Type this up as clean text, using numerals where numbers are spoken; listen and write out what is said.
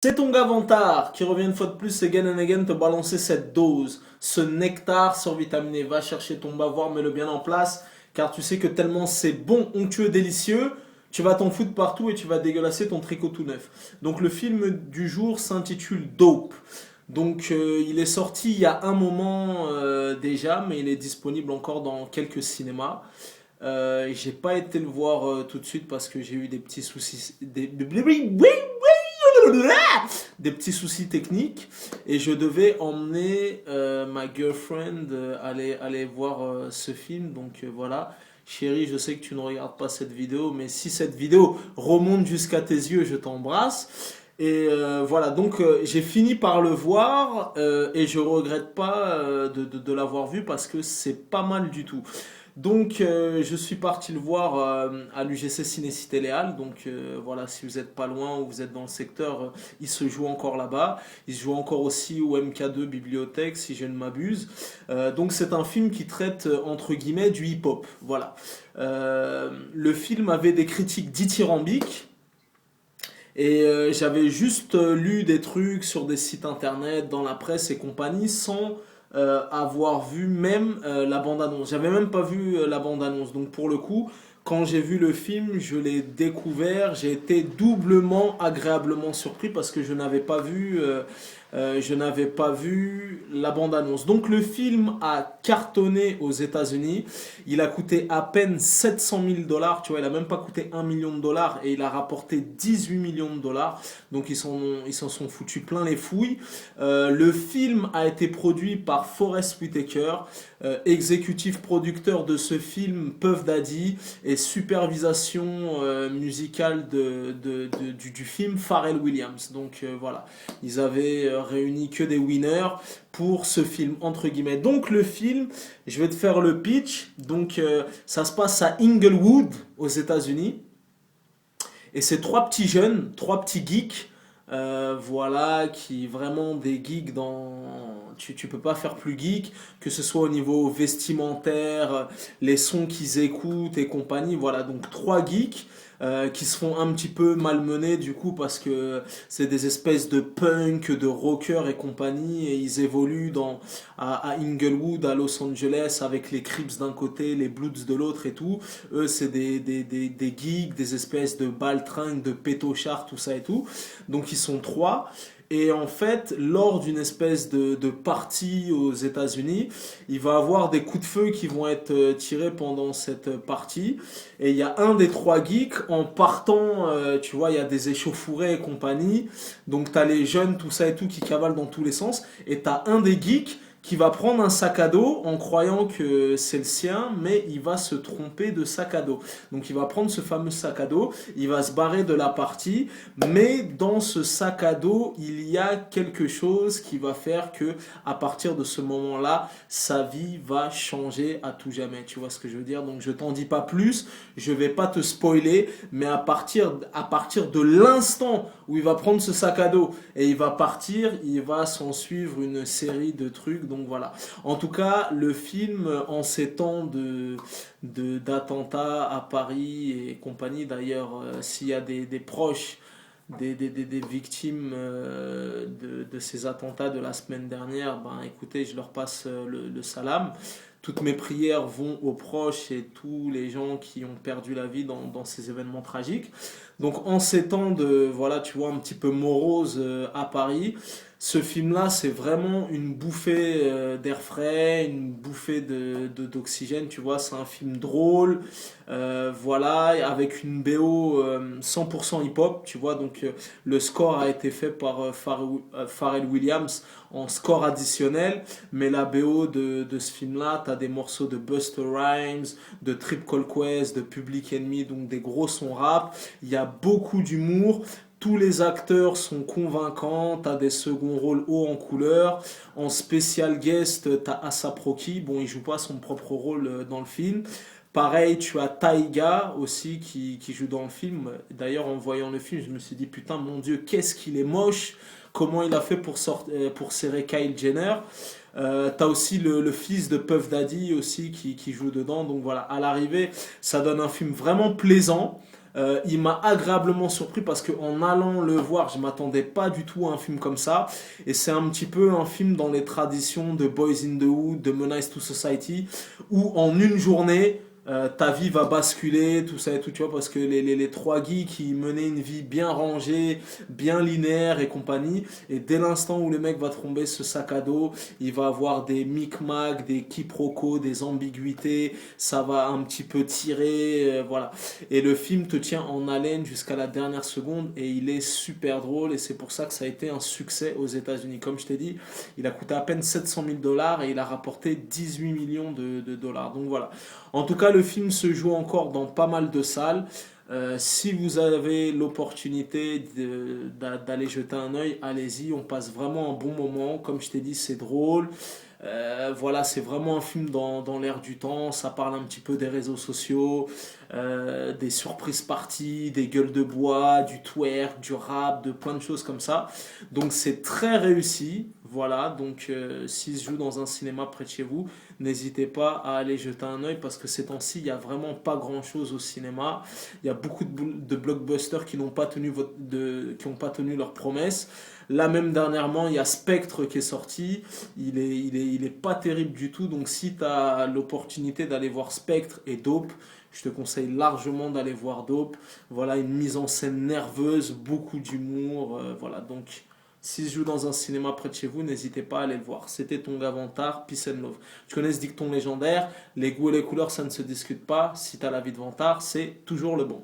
C'est ton gars Vantard qui revient une fois de plus again and again te balancer cette dose, ce nectar survitaminé. Va chercher ton bavoir, mets-le bien en place, car tu sais que tellement c'est bon, onctueux, délicieux, tu vas t'en foutre partout et tu vas dégueulasser ton tricot tout neuf. Donc le film du jour s'intitule Dope. Donc il est sorti il y a un moment déjà, mais il est disponible encore dans quelques cinémas. J'ai pas été le voir tout de suite parce que j'ai eu des petits soucis, des petits soucis techniques et je devais emmener ma girlfriend aller voir ce film. Donc voilà, chérie, je sais que tu ne regardes pas cette vidéo, mais si cette vidéo remonte jusqu'à tes yeux, je t'embrasse. Et voilà, donc j'ai fini par le voir et je regrette pas de l'avoir vu parce que c'est pas mal du tout. Donc je suis parti le voir à l'UGC Ciné-Cité Léal. Donc voilà, si vous n'êtes pas loin ou vous êtes dans le secteur, il se joue encore là-bas. Il se joue encore aussi au MK2 Bibliothèque, si je ne m'abuse. Donc c'est un film qui traite entre guillemets du hip-hop. Voilà. Le film avait des critiques dithyrambiques. Et j'avais juste lu des trucs sur des sites internet, dans la presse et compagnie, sans avoir vu même la bande-annonce. J'avais même pas vu la bande-annonce. Donc pour le coup, quand j'ai vu le film, je l'ai découvert, j'ai été doublement agréablement surpris parce que je n'avais pas vu la bande-annonce. Donc le film a cartonné aux États-Unis. Il a coûté à peine 700 000 dollars. Tu vois, il a même pas coûté 1 million de dollars et il a rapporté 18 millions de dollars. Donc ils s'en sont foutus plein les fouilles. Le film a été produit par Forest Whitaker, exécutif producteur de ce film Puff Daddy et supervision musicale du film Pharrell Williams. Donc voilà, ils avaient réuni que des winners pour ce film entre guillemets. Donc le film, je vais te faire le pitch. Donc ça se passe à Inglewood aux États-Unis et c'est trois petits jeunes, trois petits geeks, voilà, qui vraiment des geeks dans. Tu peux pas faire plus geek, que ce soit au niveau vestimentaire, les sons qu'ils écoutent et compagnie. Voilà, donc trois geeks qui se font un petit peu malmener du coup parce que c'est des espèces de punk, de rockers et compagnie et ils évoluent à Inglewood, à Los Angeles avec les Crips d'un côté, les Bloods de l'autre et tout. Eux c'est des geeks, des espèces de baltringues, de pétochards, tout ça et tout. Donc ils sont trois. Et en fait, lors d'une espèce de partie aux États-Unis, il va y avoir des coups de feu qui vont être tirés pendant cette partie. Et il y a un des trois geeks, en partant, tu vois, il y a des échauffourées et compagnie. Donc t'as les jeunes, tout ça et tout, qui cavalent dans tous les sens. Et t'as un des geeks qui va prendre un sac à dos en croyant que c'est le sien, mais il va se tromper de sac à dos. Donc il va prendre ce fameux sac à dos, il va se barrer de la partie, mais dans ce sac à dos, il y a quelque chose qui va faire que à partir de ce moment-là, sa vie va changer à tout jamais. Tu vois ce que je veux dire? Donc je t'en dis pas plus, je vais pas te spoiler, mais à partir de l'instant où il va prendre ce sac à dos et il va partir, il va s'en suivre une série de trucs. Donc voilà. En tout cas, le film, en ces temps d'attentats à Paris et compagnie, d'ailleurs, s'il y a des proches des victimes de ces attentats de la semaine dernière, ben écoutez, je leur passe le salam. Toutes mes prières vont aux proches et tous les gens qui ont perdu la vie dans ces événements tragiques. Donc en ces temps de, voilà, tu vois, un petit peu morose à Paris, ce film-là, c'est vraiment une bouffée d'air frais, une bouffée d'oxygène, tu vois, c'est un film drôle, voilà, avec une BO 100% hip-hop, tu vois, donc le score a été fait par Pharrell Williams en score additionnel, mais la BO de ce film-là, t'as des morceaux de Busta Rhymes, de Tribe Called Quest, de Public Enemy, donc des gros sons rap, il y a beaucoup d'humour, tous les acteurs sont convaincants, t'as des seconds rôles hauts en couleur. En spécial guest, t'as Asap Rocky. Bon, il joue pas son propre rôle dans le film. Pareil, tu as Taiga aussi qui joue dans le film. D'ailleurs, en voyant le film, je me suis dit, putain, mon Dieu, qu'est-ce qu'il est moche. Comment il a fait pour serrer Kyle Jenner. T'as aussi le fils de Puff Daddy aussi qui joue dedans. Donc voilà, à l'arrivée, ça donne un film vraiment plaisant. Il m'a agréablement surpris parce qu'en allant le voir, je m'attendais pas du tout à un film comme ça. Et c'est un petit peu un film dans les traditions de Boys in the Hood, de Menace to Society, où en une journée, ta vie va basculer, tout ça et tout, tu vois, parce que les trois geeks qui menaient une vie bien rangée, bien linéaire et compagnie, et dès l'instant où le mec va tomber ce sac à dos, il va avoir des micmacs, des quiproquos, des ambiguïtés, ça va un petit peu tirer, voilà. Et le film te tient en haleine jusqu'à la dernière seconde, et il est super drôle, et c'est pour ça que ça a été un succès aux États-Unis. Comme je t'ai dit, il a coûté à peine 700 000 dollars et il a rapporté 18 millions de dollars. Donc voilà. En tout cas, le film se joue encore dans pas mal de salles. Si vous avez l'opportunité d'aller jeter un œil, allez-y, on passe vraiment un bon moment. Comme je t'ai dit, c'est drôle. Voilà, c'est vraiment un film dans l'air du temps. Ça parle un petit peu des réseaux sociaux, des surprises parties, des gueules de bois, du twerk, du rap, de plein de choses comme ça. Donc c'est très réussi. Voilà, donc s'il se joue dans un cinéma près de chez vous, n'hésitez pas à aller jeter un œil parce que ces temps-ci, il n'y a vraiment pas grand-chose au cinéma. Il y a beaucoup de blockbusters qui n'ont pas tenu qui n'ont pas tenu leurs promesses. Là même dernièrement, il y a Spectre qui est sorti. Il est pas terrible du tout. Donc si tu as l'opportunité d'aller voir Spectre et Dope, je te conseille largement d'aller voir Dope. Voilà, une mise en scène nerveuse, beaucoup d'humour. Voilà, donc s'il se joue dans un cinéma près de chez vous, n'hésitez pas à aller le voir. C'était ton Vantard, Peace and Love. Tu connais ce dicton légendaire, les goûts et les couleurs, ça ne se discute pas. Si tu as la vie de Vantard, c'est toujours le bon.